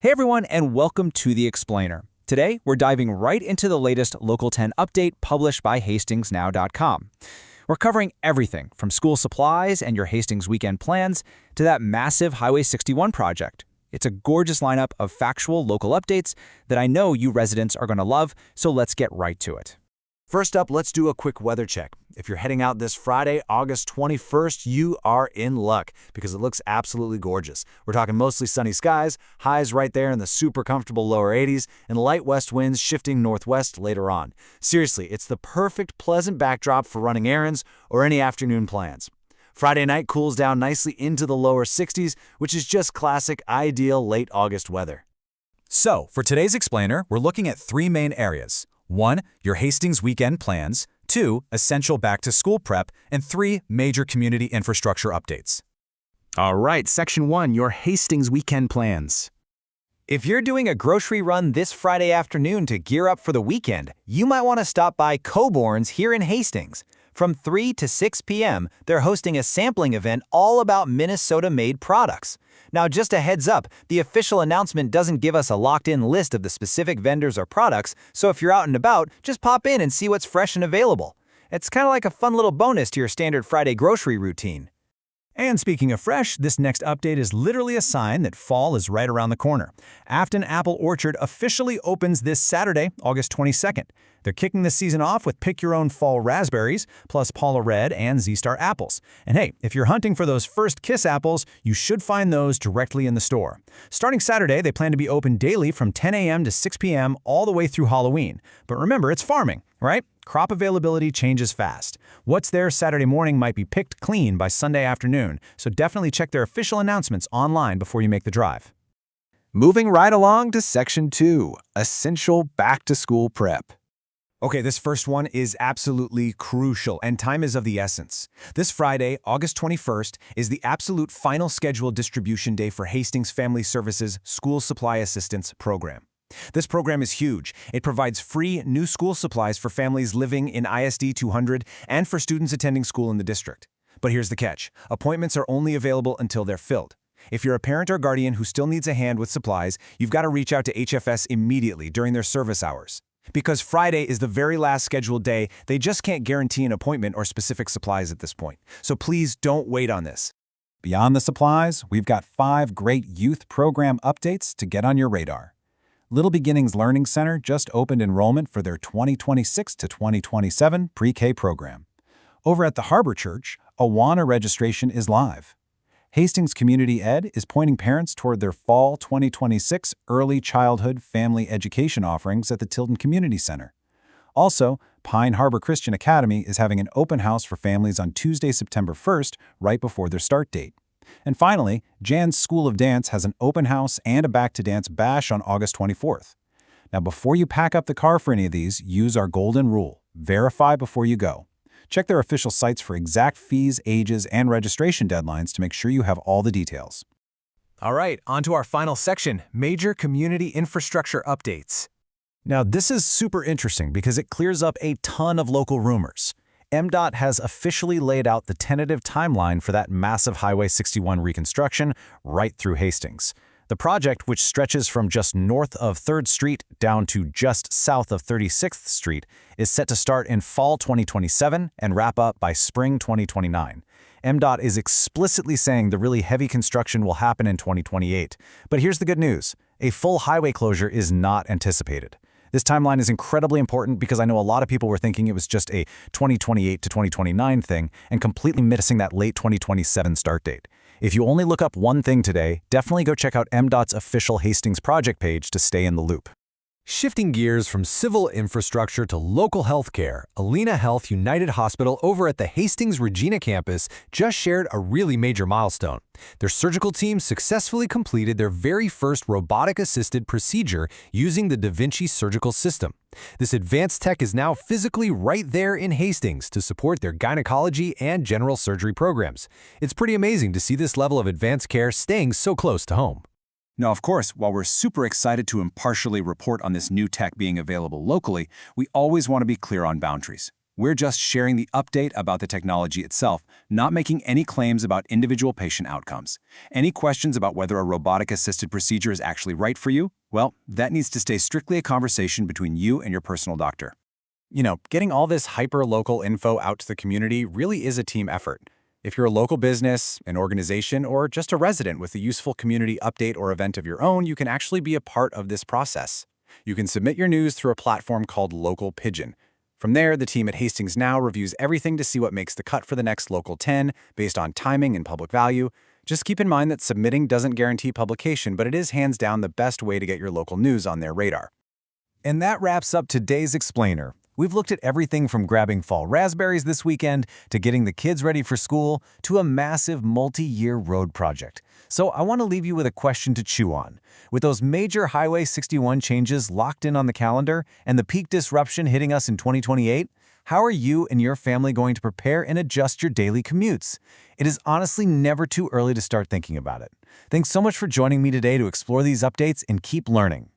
Hey everyone, and welcome to The Explainer. Today, we're diving right into the latest Local 10 update published by HastingsNow.com. We're covering everything from school supplies and your Hastings weekend plans to that massive Highway 61 project. It's a gorgeous lineup of factual local updates that I know you residents are going to love, so let's get right to it. First up, let's do a quick weather check. If you're heading out this Friday, August 21st, you are in luck because it looks absolutely gorgeous. We're talking mostly sunny skies, highs right there in the super comfortable lower 80s, and light west winds shifting northwest later on. Seriously, it's the perfect, pleasant backdrop for running errands or any afternoon plans. Friday night cools down nicely into the lower 60s, which is just classic, ideal late August weather. So, for today's Explainer, we're looking at three main areas. 1. Your Hastings weekend plans. 2. Essential back-to-school prep. And 3. Major community infrastructure updates. All right, Section 1, your Hastings weekend plans. If you're doing a grocery run this Friday afternoon to gear up for the weekend, you might want to stop by Coborn's here in Hastings. From 3 to 6 p.m., they're hosting a sampling event all about Minnesota-made products. Now, just a heads up, the official announcement doesn't give us a locked-in list of the specific vendors or products, so if you're out and about, just pop in and see what's fresh and available. It's kind of like a fun little bonus to your standard Friday grocery routine. And speaking of fresh, this next update is literally a sign that fall is right around the corner. Afton Apple Orchard officially opens this Saturday, August 22nd. They're kicking the season off with pick-your-own fall raspberries, plus Paula Red and Z-Star apples. And hey, if you're hunting for those first kiss apples, you should find those directly in the store. Starting Saturday, they plan to be open daily from 10 a.m. to 6 p.m. all the way through Halloween. But remember, it's farming, right? Crop availability changes fast. What's there Saturday morning might be picked clean by Sunday afternoon, so definitely check their official announcements online before you make the drive. Moving right along to Section 2, essential back-to-school prep. Okay, this first one is absolutely crucial, and time is of the essence. This Friday, August 21st, is the absolute final scheduled distribution day for Hastings Family Services School Supply Assistance Program. This program is huge. It provides free new school supplies for families living in ISD 200 and for students attending school in the district. But here's the catch. Appointments are only available until they're filled. If you're a parent or guardian who still needs a hand with supplies, you've got to reach out to HFS immediately during their service hours. Because Friday is the very last scheduled day, they just can't guarantee an appointment or specific supplies at this point. So please don't wait on this. Beyond the supplies, we've got 5 great youth program updates to get on your radar. Little Beginnings Learning Center just opened enrollment for their 2026 to 2027 pre-K program. Over at the Harbor Church, Awana registration is live. Hastings Community Ed is pointing parents toward their fall 2026 early childhood family education offerings at the Tilden Community Center. Also, Pine Harbor Christian Academy is having an open house for families on Tuesday, September 1st, right before their start date. And finally, Jan's School of Dance has an open house and a Back to Dance bash on August 24th. Now, before you pack up the car for any of these, use our golden rule: verify before you go. Check their official sites for exact fees, ages, and registration deadlines to make sure you have all the details. All right, on to our final section, major community infrastructure updates. Now, this is super interesting because it clears up a ton of local rumors. MDOT has officially laid out the tentative timeline for that massive Highway 61 reconstruction right through Hastings. The project, which stretches from just north of 3rd Street down to just south of 36th Street, is set to start in fall 2027 and wrap up by spring 2029. MDOT is explicitly saying the really heavy construction will happen in 2028. But here's the good news. A full highway closure is not anticipated. This timeline is incredibly important because I know a lot of people were thinking it was just a 2028 to 2029 thing and completely missing that late 2027 start date. If you only look up one thing today, definitely go check out MDOT's official Hastings project page to stay in the loop. Shifting gears from civil infrastructure to local healthcare, Alena Health United Hospital over at the Hastings Regina campus just shared a really major milestone. Their surgical team successfully completed their very first robotic-assisted procedure using the Da Vinci surgical system. This advanced tech is now physically right there in Hastings to support their gynecology and general surgery programs. It's pretty amazing to see this level of advanced care staying so close to home. Now, of course, while we're super excited to impartially report on this new tech being available locally, we always want to be clear on boundaries. We're just sharing the update about the technology itself, not making any claims about individual patient outcomes. Any questions about whether a robotic-assisted procedure is actually right for you? Well, that needs to stay strictly a conversation between you and your personal doctor. Getting all this hyper-local info out to the community really is a team effort. If you're a local business, an organization, or just a resident with a useful community update or event of your own, you can actually be a part of this process. You can submit your news through a platform called Local Pigeon. From there, the team at Hastings Now reviews everything to see what makes the cut for the next Local 10 based on timing and public value. Just keep in mind that submitting doesn't guarantee publication, but it is hands down the best way to get your local news on their radar. And that wraps up today's Explainer. We've looked at everything from grabbing fall raspberries this weekend to getting the kids ready for school to a massive multi-year road project. So I want to leave you with a question to chew on. With those major Highway 61 changes locked in on the calendar and the peak disruption hitting us in 2028, how are you and your family going to prepare and adjust your daily commutes? It is honestly never too early to start thinking about it. Thanks so much for joining me today to explore these updates and keep learning.